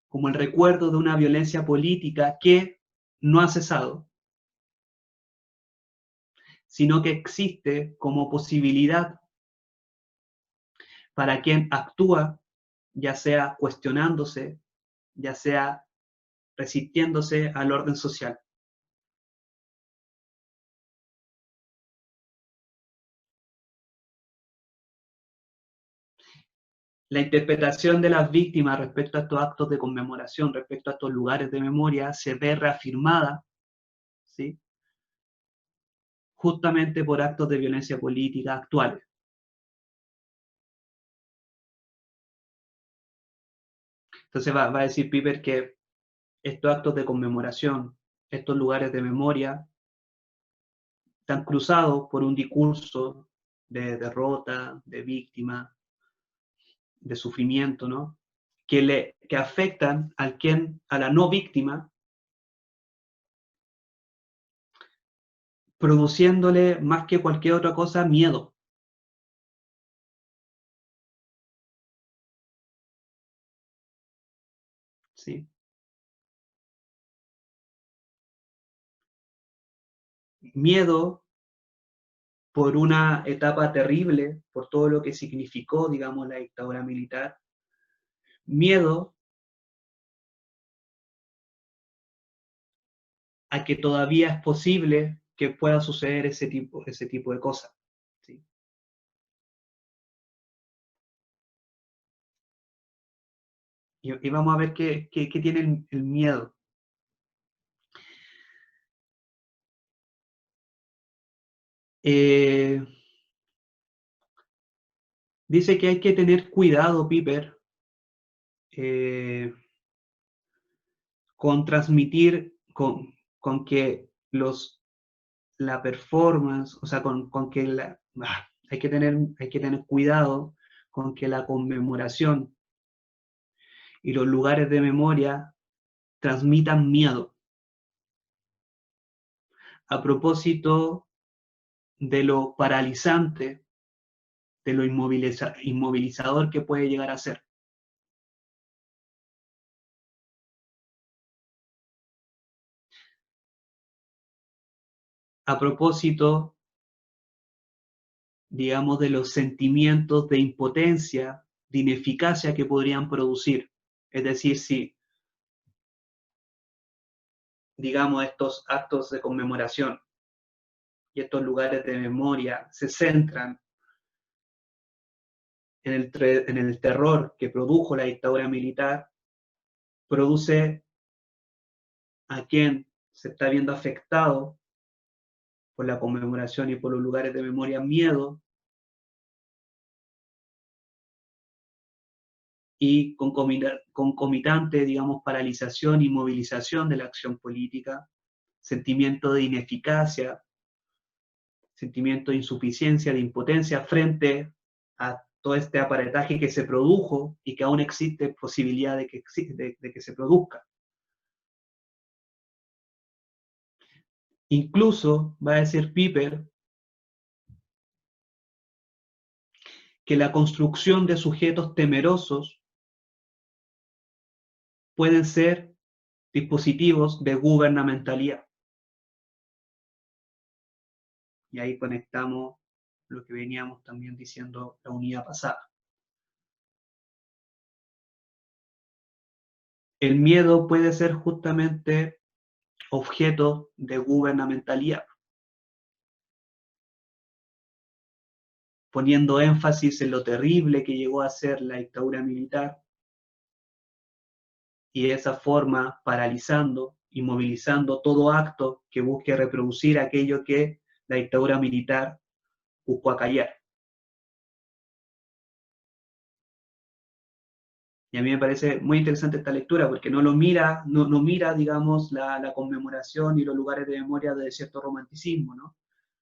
como el recuerdo de una violencia política que no ha cesado, sino que existe como posibilidad para quien actúa, ya sea cuestionándose, ya sea resistiéndose al orden social. La interpretación de las víctimas respecto a estos actos de conmemoración, respecto a estos lugares de memoria, se ve reafirmada, ¿sí?, justamente por actos de violencia política actuales. Entonces va a decir Piper que estos actos de conmemoración, estos lugares de memoria, están cruzados por un discurso de derrota, de víctima, de sufrimiento, ¿no? Que afectan a la no víctima, produciéndole más que cualquier otra cosa miedo. ¿Sí? Miedo por una etapa terrible, por todo lo que significó, digamos, la dictadura militar. Miedo a que todavía es posible que pueda suceder ese tipo de cosas. ¿Sí? Y vamos a ver qué tiene el miedo. Eh, Dice que hay que tener cuidado, Piper, eh, con transmitir, con que la performance, o sea, con que hay que tener cuidado con que la conmemoración y los lugares de memoria transmitan miedo. A propósito de lo paralizante, de lo inmovilizador que puede llegar a ser. A propósito, digamos, de los sentimientos de impotencia, de ineficacia que podrían producir. Es decir, si, digamos, estos actos de conmemoración y estos lugares de memoria se centran en el terror que produjo la dictadura militar, produce a quien se está viendo afectado por la conmemoración y por los lugares de memoria miedo, y concomitante, digamos, paralización y movilización de la acción política, sentimiento de ineficacia, sentimiento de insuficiencia, de impotencia frente a todo este aparataje que se produjo y que aún existe posibilidad de que se produzca. Incluso va a decir Piper que la construcción de sujetos temerosos pueden ser dispositivos de gubernamentalidad. Y ahí conectamos lo que veníamos también diciendo la unidad pasada. El miedo puede ser justamente objeto de gubernamentalidad, poniendo énfasis en lo terrible que llegó a ser la dictadura militar y de esa forma paralizando y movilizando todo acto que busque reproducir aquello que la dictadura militar buscó acallar. Y a mí me parece muy interesante esta lectura porque no mira, digamos, la conmemoración y los lugares de memoria de cierto romanticismo, ¿no?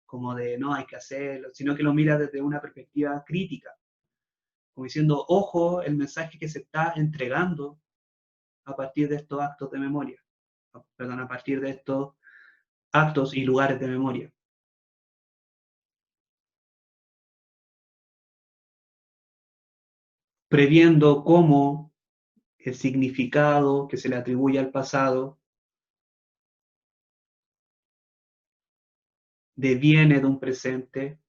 Como de no hay que hacerlo, sino que lo mira desde una perspectiva crítica, como diciendo, ojo, el mensaje que se está entregando a partir de estos actos de memoria, perdón, a partir de estos actos y lugares de memoria. Previendo cómo el significado que se le atribuye al pasado deviene de un presente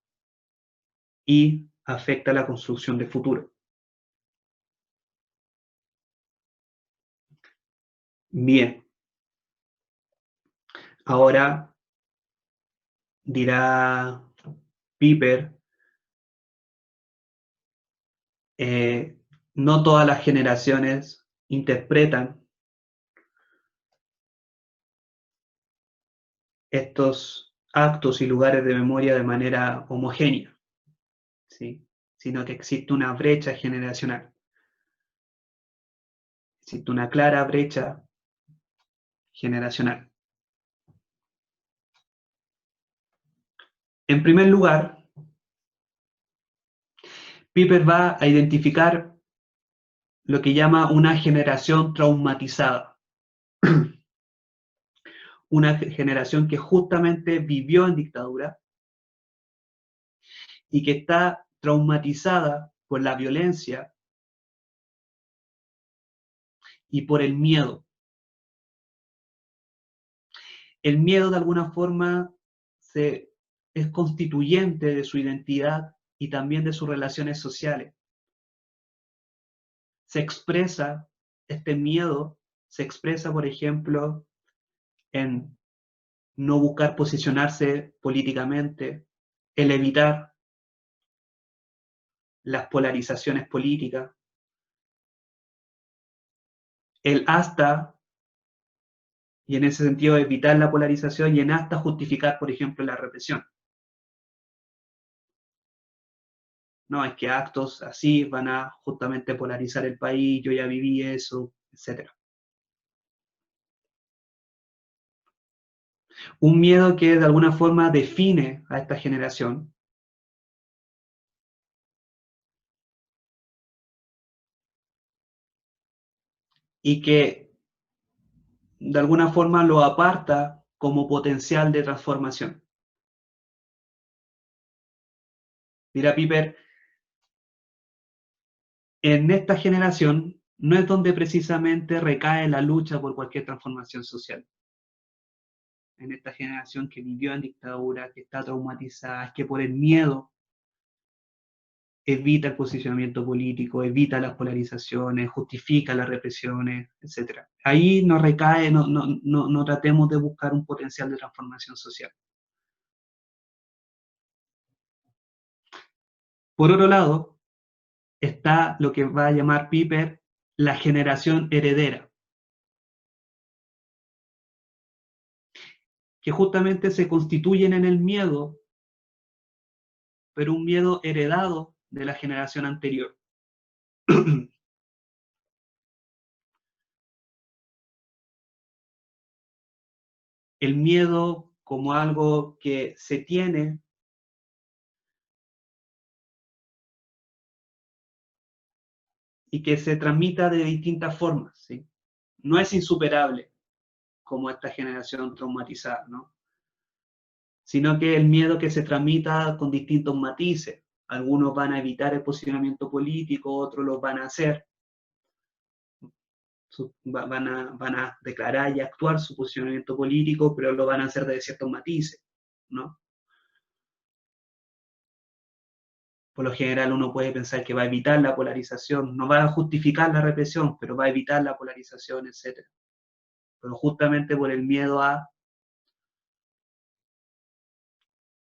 y afecta la construcción de futuro. Bien, ahora dirá Piper, no todas las generaciones interpretan estos actos y lugares de memoria de manera homogénea, ¿sí? Sino que existe una brecha generacional. Existe una clara brecha generacional. En primer lugar, Piper va a identificar lo que llama una generación traumatizada. Una generación que justamente vivió en dictadura y que está traumatizada por la violencia y por el miedo. El miedo de alguna forma es constituyente de su identidad y también de sus relaciones sociales. Se expresa, este miedo se expresa, por ejemplo, en no buscar posicionarse políticamente, el evitar las polarizaciones políticas, el hasta, y en ese sentido evitar la polarización y en hasta justificar, por ejemplo, la represión. No, es que actos así van a justamente polarizar el país, yo ya viví eso, etc. Un miedo que de alguna forma define a esta generación y que de alguna forma lo aparta como potencial de transformación. Dirá Piper, en esta generación no es donde precisamente recae la lucha por cualquier transformación social. En esta generación que vivió en dictadura, que está traumatizada, que por el miedo evita el posicionamiento político, evita las polarizaciones, justifica las represiones, etc. Ahí no recae, no tratemos de buscar un potencial de transformación social. Por otro lado, está lo que va a llamar Piper la generación heredera, que justamente se constituyen en el miedo, pero un miedo heredado de la generación anterior. El miedo como algo que se tiene y que se transmita de distintas formas, ¿sí? No es insuperable como esta generación traumatizada, ¿no? Sino que el miedo que se transmita con distintos matices. Algunos van a evitar el posicionamiento político, otros lo van a hacer, van a declarar y actuar su posicionamiento político, pero lo van a hacer de ciertos matices, ¿no? Por lo general uno puede pensar que va a evitar la polarización, no va a justificar la represión, pero va a evitar la polarización, etc. Pero justamente por el miedo a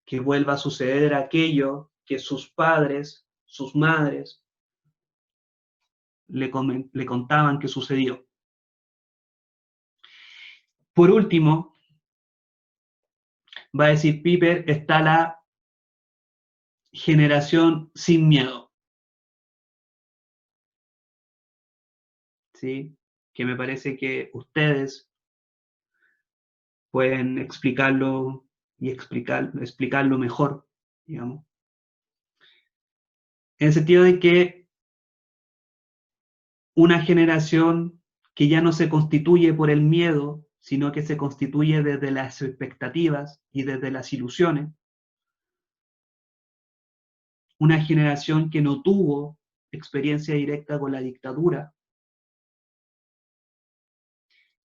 que vuelva a suceder aquello que sus padres, sus madres, le contaban que sucedió. Por último, va a decir Piper, está la generación sin miedo, ¿sí? Que me parece que ustedes pueden explicarlo y explicarlo mejor, digamos. En el sentido de que una generación que ya no se constituye por el miedo, sino que se constituye desde las expectativas y desde las ilusiones. Una generación que no tuvo experiencia directa con la dictadura,